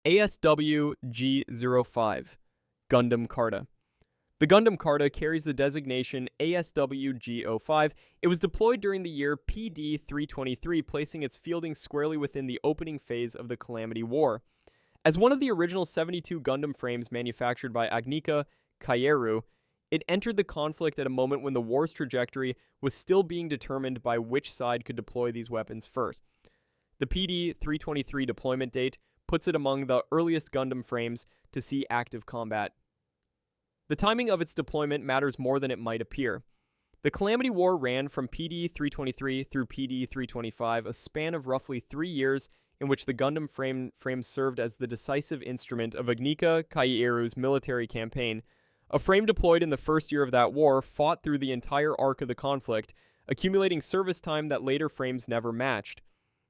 ASW-G-05 Gundam Carta. The Gundam Carta carries the designation ASW-G-05. It was deployed during the year PD-323, placing its fielding squarely within the opening phase of the Calamity War. As one of the original 72 Gundam frames manufactured by Agnika Kaieru, it entered the conflict at a moment when the war's trajectory was still being determined by which side could deploy these weapons first. The PD-323 deployment date puts it among the earliest Gundam frames to see active combat. The timing of its deployment matters more than it might appear. The Calamity War ran from PD-323 through PD-325, a span of roughly 3 years in which the Gundam frames served as the decisive instrument of Agnika Kaieru's military campaign. A frame deployed in the first year of that war fought through the entire arc of the conflict, accumulating service time that later frames never matched,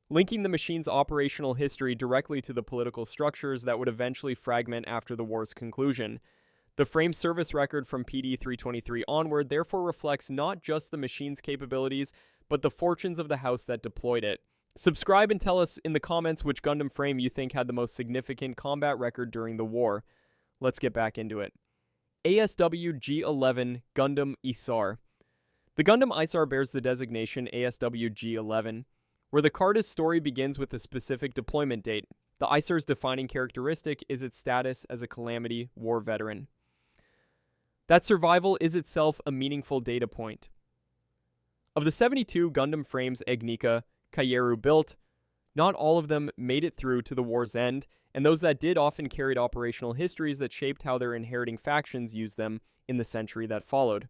linking the machine's operational history directly to the political structures that would eventually fragment after the war's conclusion. The frame service record from PD-323 onward therefore reflects not just the machine's capabilities, but the fortunes of the house that deployed it. Subscribe and tell us in the comments which Gundam frame you think had the most significant combat record during the war. Let's get back into it. ASW-G-11 Gundam Isar. The Gundam Isar bears the designation ASW-G-11, where the Carta's story begins with a specific deployment date. The Isar's defining characteristic is its status as a Calamity War veteran. That survival is itself a meaningful data point. Of the 72 Gundam frames Agnika Kaieru built, not all of them made it through to the war's end, and those that did often carried operational histories that shaped how their inheriting factions used them in the century that followed.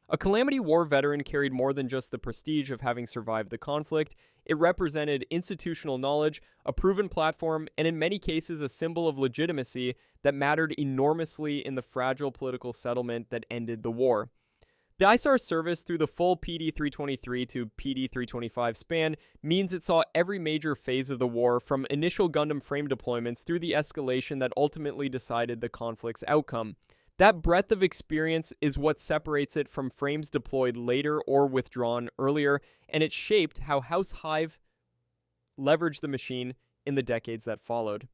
A Calamity War veteran carried more than just the prestige of having survived the conflict. It represented institutional knowledge, a proven platform, and in many cases a symbol of legitimacy that mattered enormously in the fragile political settlement that ended the war. The Isar's service through the full PD-323 to PD-325 span means it saw every major phase of the war, from initial Gundam frame deployments through the escalation that ultimately decided the conflict's outcome. That breadth of experience is what separates it from frames deployed later or withdrawn earlier, and it shaped how House Hive leveraged the machine in the decades that followed.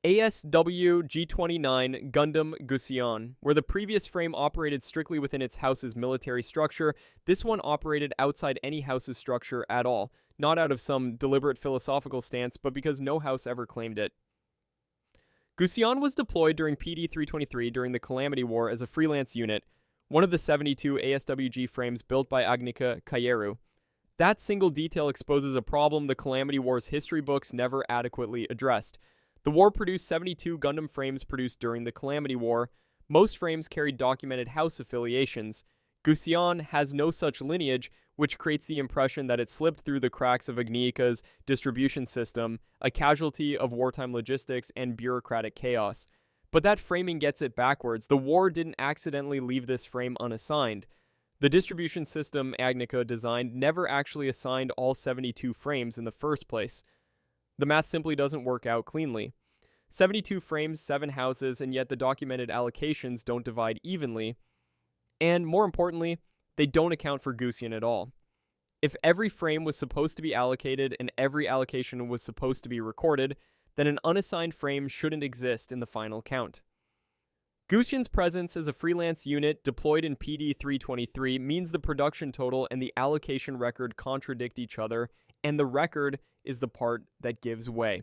ASW-G-29 Gundam Gusion. Where the previous frame operated strictly within its house's military structure, this one operated outside any house's structure at all, not out of some deliberate philosophical stance, but because no house ever claimed it. Gusion was deployed during PD-323 during the Calamity War as a freelance unit, one of the 72 ASW-G frames built by Agnika Kaieru. That single detail exposes a problem the Calamity War's history books never adequately addressed. The war produced 72 Gundam frames produced during the Calamity War. Most frames carried documented house affiliations. Gusion has no such lineage, which creates the impression that it slipped through the cracks of Agnika's distribution system, a casualty of wartime logistics and bureaucratic chaos. But that framing gets it backwards. The war didn't accidentally leave this frame unassigned. The distribution system Agnika designed never actually assigned all 72 frames in the first place. The math simply doesn't work out cleanly. 72 frames, 7 houses, and yet the documented allocations don't divide evenly. And more importantly, they don't account for Gusion at all. If every frame was supposed to be allocated and every allocation was supposed to be recorded, then an unassigned frame shouldn't exist in the final count. Gusion's presence as a freelance unit deployed in PD-323 means the production total and the allocation record contradict each other, and the record is the part that gives way.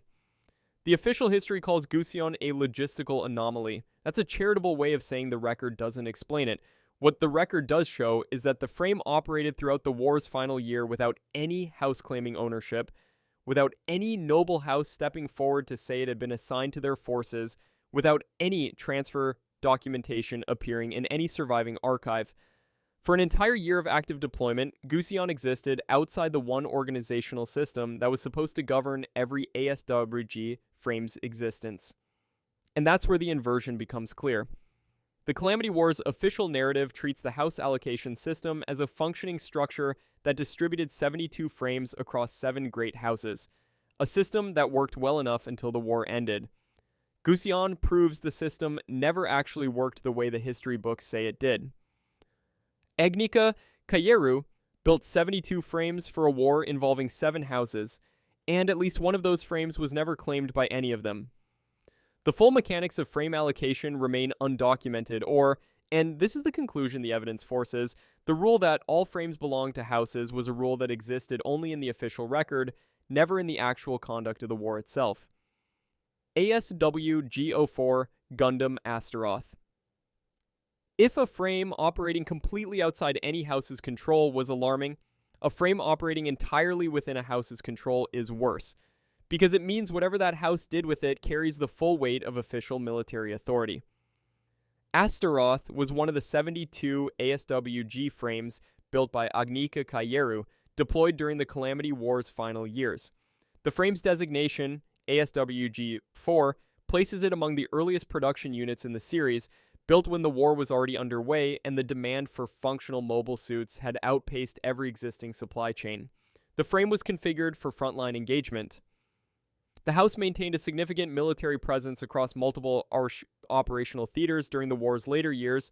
The official history calls Gusion a logistical anomaly. That's a charitable way of saying the record doesn't explain it. What the record does show is that the frame operated throughout the war's final year without any house claiming ownership, without any noble house stepping forward to say it had been assigned to their forces, without any transfer documentation appearing in any surviving archive. For an entire year of active deployment, Gusion existed outside the one organizational system that was supposed to govern every ASW-G frame's existence. And that's where the inversion becomes clear. The Calamity War's official narrative treats the house allocation system as a functioning structure that distributed 72 frames across 7 great houses, a system that worked well enough until the war ended. Gusion proves the system never actually worked the way the history books say it did. Agnika Kaieru built 72 frames for a war involving 7 houses, and at least one of those frames was never claimed by any of them. The full mechanics of frame allocation remain undocumented, or, and this is the conclusion the evidence forces, the rule that all frames belong to houses was a rule that existed only in the official record, never in the actual conduct of the war itself. ASW-G-04 Gundam Astaroth. If a frame operating completely outside any house's control was alarming, a frame operating entirely within a house's control is worse, because it means whatever that house did with it carries the full weight of official military authority. Astaroth was one of the 72 ASW-G frames built by Agnika Kaieru, deployed during the Calamity War's final years. The frame's designation, ASW-G-04, places it among the earliest production units in the series, built when the war was already underway and the demand for functional mobile suits had outpaced every existing supply chain. The frame was configured for frontline engagement. The House maintained a significant military presence across multiple operational theaters during the war's later years,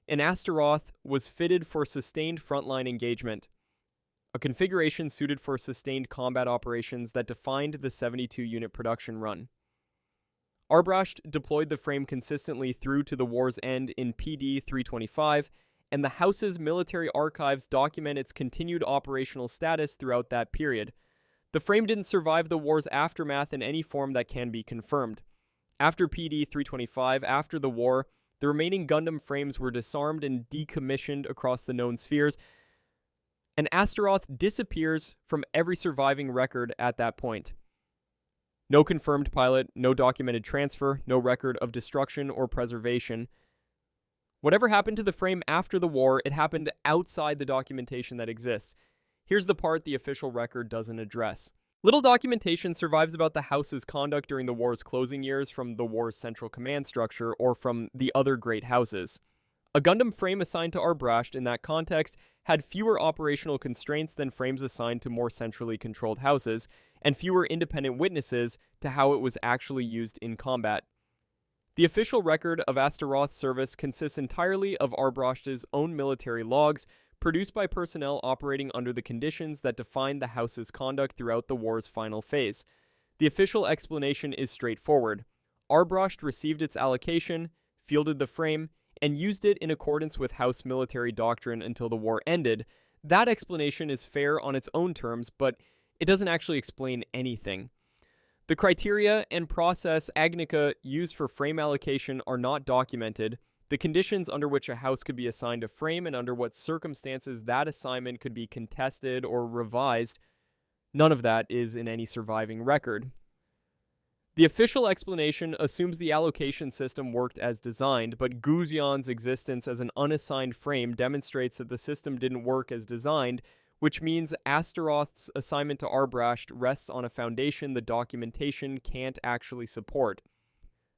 and Astaroth was fitted for sustained frontline engagement, a configuration suited for sustained combat operations that defined the 72-unit production run. Arbroath deployed the frame consistently through to the war's end in PD 325, and the House's military archives document its continued operational status throughout that period. The frame didn't survive the war's aftermath in any form that can be confirmed. After PD 325, after the war, the remaining Gundam frames were disarmed and decommissioned across the known spheres, and Astaroth disappears from every surviving record at that point. No confirmed pilot, no documented transfer, no record of destruction or preservation. Whatever happened to the frame after the war, it happened outside the documentation that exists. Here's the part the official record doesn't address. Little documentation survives about the House's conduct during the war's closing years from the war's central command structure or from the other great houses. A Gundam frame assigned to Arbroath in that context had fewer operational constraints than frames assigned to more centrally controlled houses, and fewer independent witnesses to how it was actually used in combat. The official record of Astaroth's service consists entirely of Arbroath's own military logs, produced by personnel operating under the conditions that defined the House's conduct throughout the war's final phase. The official explanation is straightforward. Arbroath received its allocation, fielded the frame, and used it in accordance with House military doctrine until the war ended. That explanation is fair on its own terms, but it doesn't actually explain anything. The criteria and process Agnika used for frame allocation are not documented. The conditions under which a house could be assigned a frame and under what circumstances that assignment could be contested or revised, none of that is in any surviving record. The official explanation assumes the allocation system worked as designed, but Gusion's existence as an unassigned frame demonstrates that the system didn't work as designed, which means Astaroth's assignment to Arbroath rests on a foundation the documentation can't actually support.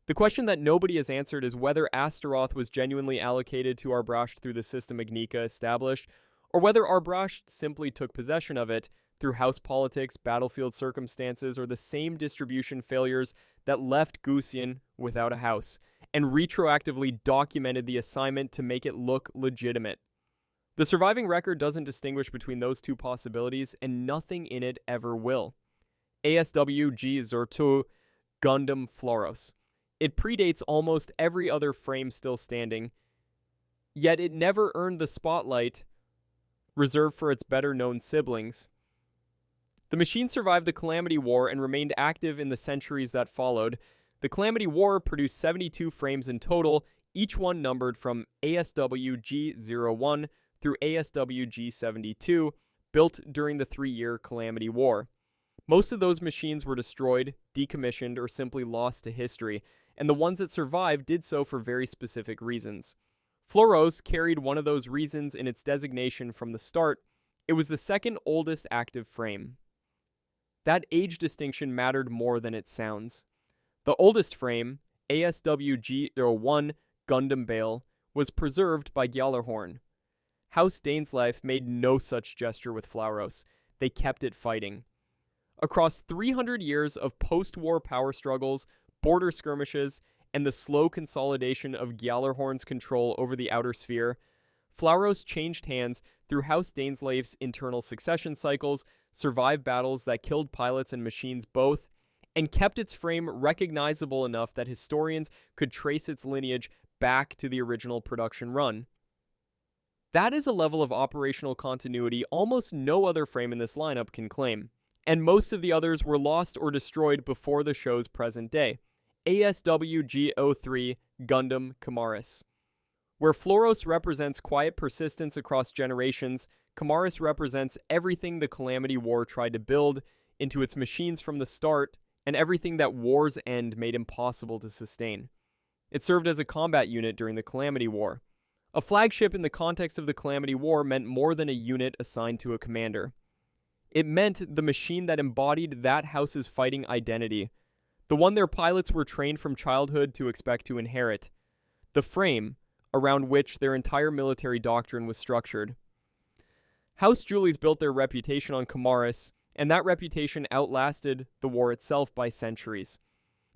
The question that nobody has answered is whether Astaroth was genuinely allocated to Arbroath through the system Agnika established, or whether Arbroath simply took possession of it through house politics, battlefield circumstances, or the same distribution failures that left Gusion without a house, and retroactively documented the assignment to make it look legitimate. The surviving record doesn't distinguish between those two possibilities, and nothing in it ever will. ASW-G-02 Gundam Flauros. It predates almost every other frame still standing, yet it never earned the spotlight reserved for its better-known siblings. The machine survived the Calamity War and remained active in the centuries that followed. The Calamity War produced 72 frames in total, each one numbered from ASW-G-01 through ASW-G-72, built during the 3-year Calamity War. Most of those machines were destroyed, decommissioned, or simply lost to history, and the ones that survived did so for very specific reasons. Flauros carried one of those reasons in its designation from the start. It was the second oldest active frame. That age distinction mattered more than it sounds. The oldest frame, ASW-G-01 Gundam Bael, was preserved by Gjallarhorn. House Dainsleif made no such gesture with Flauros. They kept it fighting. Across 300 years of post-war power struggles, border skirmishes, and the slow consolidation of Gjallarhorn's control over the outer sphere, Flauros changed hands through House Dainsleif's internal succession cycles, survived battles that killed pilots and machines both, and kept its frame recognizable enough that historians could trace its lineage back to the original production run. That is a level of operational continuity almost no other frame in this lineup can claim, and most of the others were lost or destroyed before the show's present day. ASW-G-03 Gundam Kimaris. Where Flauros represents quiet persistence across generations, Kimaris represents everything the Calamity War tried to build into its machines from the start, and everything that war's end made impossible to sustain. It served as a combat unit during the Calamity War. A flagship in the context of the Calamity War meant more than a unit assigned to a commander. It meant the machine that embodied that house's fighting identity, the one their pilots were trained from childhood to expect to inherit, the frame around which their entire military doctrine was structured. House Julies built their reputation on Kimaris, and that reputation outlasted the war itself by centuries.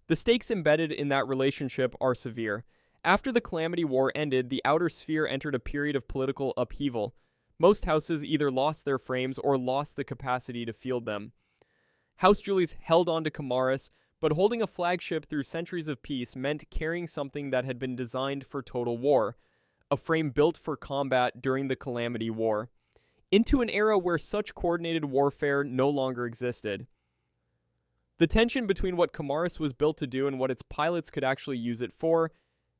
The stakes embedded in that relationship are severe. After the Calamity War ended, the outer sphere entered a period of political upheaval. Most houses either lost their frames or lost the capacity to field them. House Julies held on to Kimaris, but holding a flagship through centuries of peace meant carrying something that had been designed for total war, a frame built for combat during the Calamity War, into an era where such coordinated warfare no longer existed. The tension between what Kimaris was built to do and what its pilots could actually use it for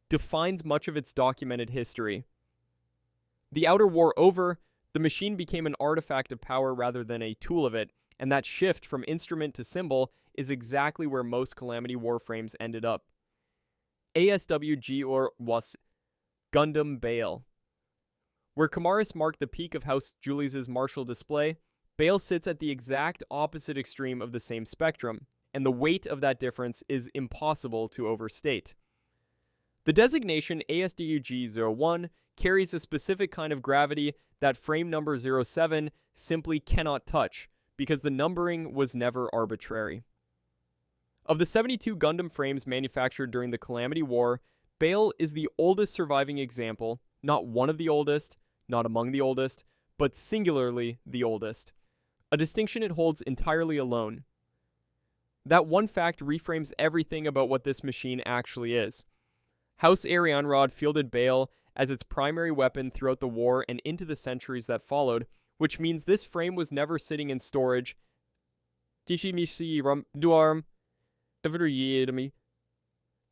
defines much of its documented history. The Outer War over, the machine became an artifact of power rather than a tool of it, and that shift from instrument to symbol is exactly where most Calamity War frames ended up. ASW-G-01 Gundam Bael. Where Kimaris marked the peak of House Julies' martial display, Bael sits at the exact opposite extreme of the same spectrum, and the weight of that difference is impossible to overstate. The designation ASW-G-01 carries a specific kind of gravity that frame number 07 simply cannot touch, because the numbering was never arbitrary. Of the 72 Gundam frames manufactured during the Calamity War, Bael is the oldest surviving example, not one of the oldest, not among the oldest, but singularly the oldest, a distinction it holds entirely alone. That one fact reframes everything about what this machine actually is. House Arianrhod fielded Bael as its primary weapon throughout the war and into the centuries that followed, which means this frame was never sitting in storage,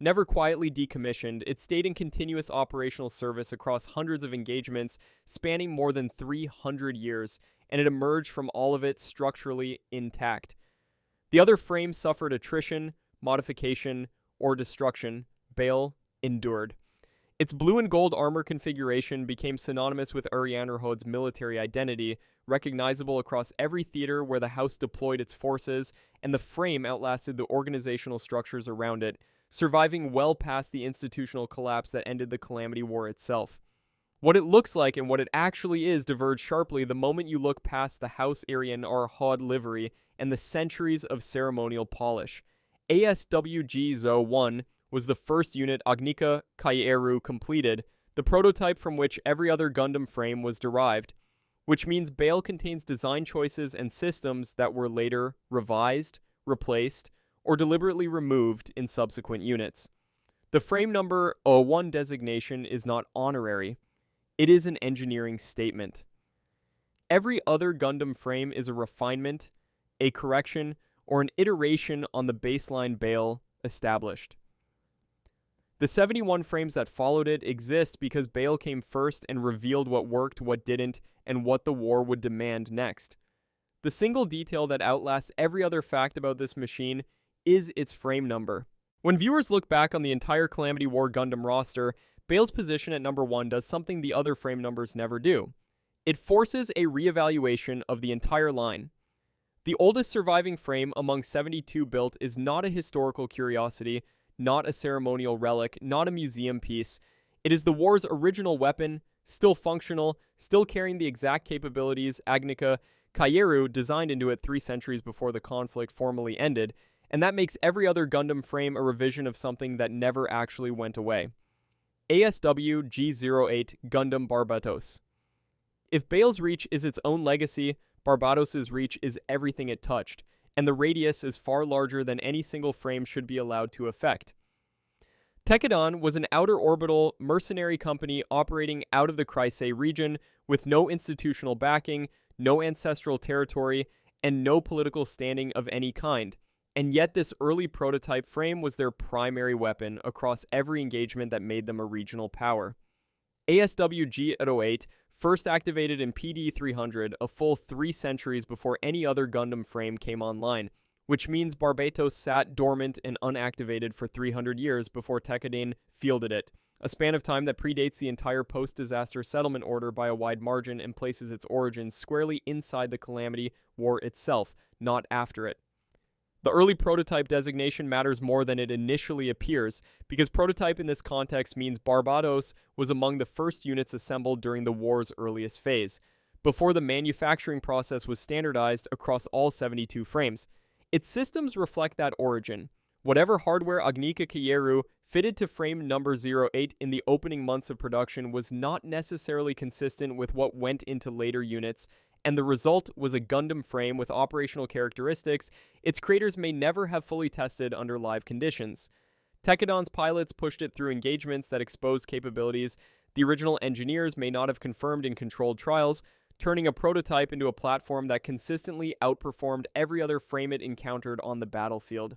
never quietly decommissioned. It stayed in continuous operational service across hundreds of engagements spanning more than 300 years, and it emerged from all of it structurally intact. The other frames suffered attrition, modification, or destruction. Bael endured. Its blue and gold armor configuration became synonymous with Arianrhod's military identity, recognizable across every theater where the house deployed its forces, and the frame outlasted the organizational structures around it, surviving well past the institutional collapse that ended the Calamity War itself. What it looks like and what it actually is diverge sharply the moment you look past the House Arianrhod livery and the centuries of ceremonial polish. ASW-G-01 was the first unit Agnika Kaieru completed, the prototype from which every other Gundam frame was derived, which means Bael contains design choices and systems that were later revised, replaced, or deliberately removed in subsequent units. The frame number 01 designation is not honorary. It is an engineering statement. Every other Gundam frame is a refinement, a correction, or an iteration on the baseline Bael established. The 71 frames that followed it exist because Bael came first and revealed what worked, what didn't, and what the war would demand next. The single detail that outlasts every other fact about this machine is its frame number. When viewers look back on the entire Calamity War Gundam roster, Bael's position at number 1 does something the other frame numbers never do. It forces a reevaluation of the entire line. The oldest surviving frame among 72 built is not a historical curiosity, not a ceremonial relic, not a museum piece. It is the war's original weapon, still functional, still carrying the exact capabilities Agnika Kaieru designed into it 3 centuries before the conflict formally ended, and that makes every other Gundam frame a revision of something that never actually went away. ASW-G-08 Gundam Barbatos. If Bael's reach is its own legacy, Barbatos' reach is everything it touched. and the radius is far larger than any single frame should be allowed to affect. Tekadon was an outer orbital mercenary company operating out of the Chrysae region with no institutional backing, no ancestral territory, and no political standing of any kind. And yet this early prototype frame was their primary weapon across every engagement that made them a regional power. ASW-G-08 first activated in PD-300 a full 3 centuries before any other Gundam frame came online, which means Barbatos sat dormant and unactivated for 300 years before Tekadon fielded it, a span of time that predates the entire post-disaster settlement order by a wide margin and places its origins squarely inside the Calamity War itself, not after it. The early prototype designation matters more than it initially appears, because prototype in this context means Barbatos was among the first units assembled during the war's earliest phase, before the manufacturing process was standardized across all 72 frames. Its systems reflect that origin. Whatever hardware Agnika Kaieru fitted to frame number 08 in the opening months of production was not necessarily consistent with what went into later units, and the result was a Gundam frame with operational characteristics its creators may never have fully tested under live conditions. Tekadon's pilots pushed it through engagements that exposed capabilities the original engineers may not have confirmed in controlled trials, turning a prototype into a platform that consistently outperformed every other frame it encountered on the battlefield.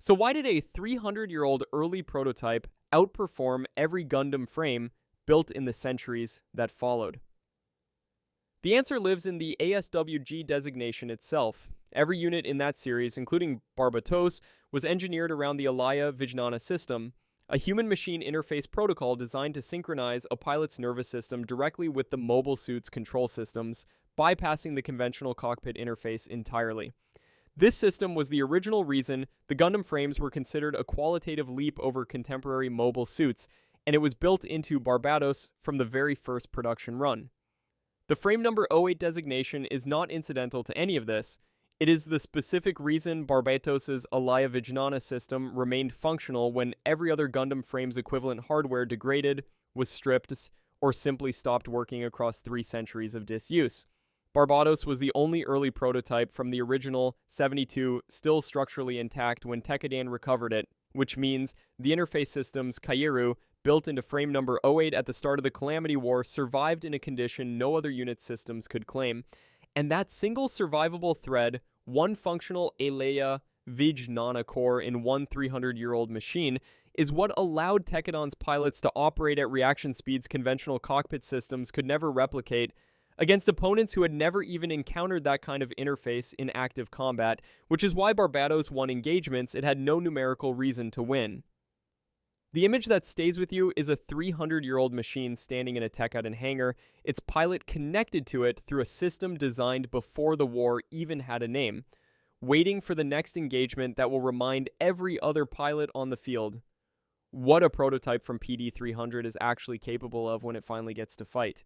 So why did a 300-year-old early prototype outperform every Gundam frame built in the centuries that followed? The answer lives in the ASW-G designation itself. Every unit in that series, including Barbatos, was engineered around the Alaya Vijnana system, a human-machine interface protocol designed to synchronize a pilot's nervous system directly with the mobile suit's control systems, bypassing the conventional cockpit interface entirely. This system was the original reason the Gundam frames were considered a qualitative leap over contemporary mobile suits, and it was built into Barbatos from the very first production run. The frame number 08 designation is not incidental to any of this. It is the specific reason Barbatos' Alaya Vijnana system remained functional when every other Gundam frame's equivalent hardware degraded, was stripped, or simply stopped working across 3 centuries of disuse. Barbatos was the only early prototype from the original 72 still structurally intact when Tekadon recovered it, which means the interface systems Kaieru built into frame number 08 at the start of the Calamity War survived in a condition no other unit systems could claim. And that single survivable thread, one functional Alaya Vijnana core in one 300-year-old machine, is what allowed Tekadon's pilots to operate at reaction speeds conventional cockpit systems could never replicate, against opponents who had never even encountered that kind of interface in active combat, which is why Barbatos won engagements it had no numerical reason to win. The image that stays with you is a 300-year-old machine standing in a Tekadon hangar, its pilot connected to it through a system designed before the war even had a name, waiting for the next engagement that will remind every other pilot on the field what a prototype from PD-300 is actually capable of when it finally gets to fight.